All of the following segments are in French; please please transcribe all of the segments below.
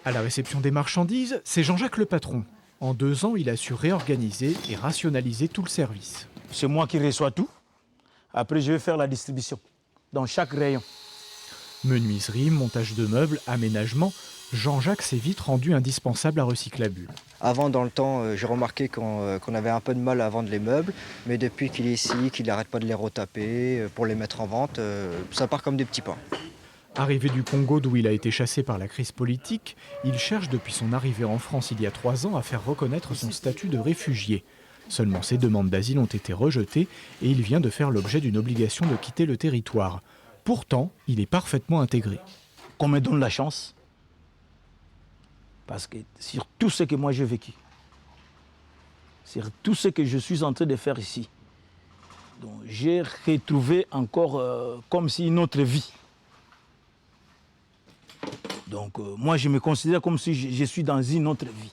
À la réception des marchandises, c'est Jean-Jacques le patron. En 2 ans, il a su réorganiser et rationaliser tout le service. C'est moi qui reçois tout. Après, je vais faire la distribution dans chaque rayon. Menuiserie, montage de meubles, aménagement, Jean-Jacques s'est vite rendu indispensable à Recyclabule. Avant, dans le temps, j'ai remarqué qu'on avait un peu de mal à vendre les meubles, mais depuis qu'il est ici, qu'il n'arrête pas de les retaper pour les mettre en vente, ça part comme des petits pains. Arrivé du Congo d'où il a été chassé par la crise politique, il cherche depuis son arrivée en France il y a 3 ans à faire reconnaître son statut de réfugié. Seulement ses demandes d'asile ont été rejetées et il vient de faire l'objet d'une obligation de quitter le territoire. Pourtant, il est parfaitement intégré. Qu'on me donne la chance, parce que sur tout ce que moi j'ai vécu, sur tout ce que je suis en train de faire ici, donc j'ai retrouvé encore comme si une autre vie. Donc moi je me considère comme si je suis dans une autre vie.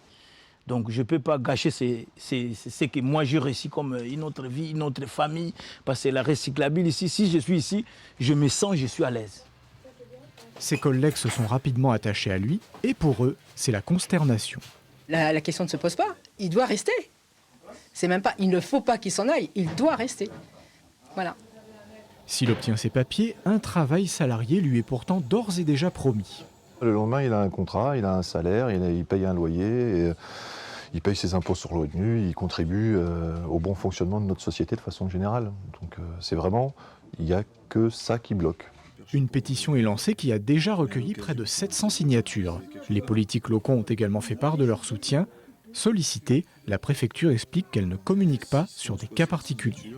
Donc je ne peux pas gâcher ce que moi j'ai réussi comme une autre vie, une autre famille, parce que la Recyclabule ici, si je suis ici, je me sens, je suis à l'aise. Ses collègues se sont rapidement attachés à lui et pour eux, c'est la consternation. La question ne se pose pas, il doit rester. C'est même pas, il ne faut pas qu'il s'en aille, il doit rester. Voilà. S'il obtient ses papiers, un travail salarié lui est pourtant d'ores et déjà promis. Le lendemain, il a un contrat, il a un salaire, il paye un loyer, et il paye ses impôts sur le revenu, il contribue au bon fonctionnement de notre société de façon générale. Donc c'est vraiment, il n'y a que ça qui bloque. Une pétition est lancée qui a déjà recueilli près de 700 signatures. Les politiques locaux ont également fait part de leur soutien. Sollicitée, la préfecture explique qu'elle ne communique pas sur des cas particuliers.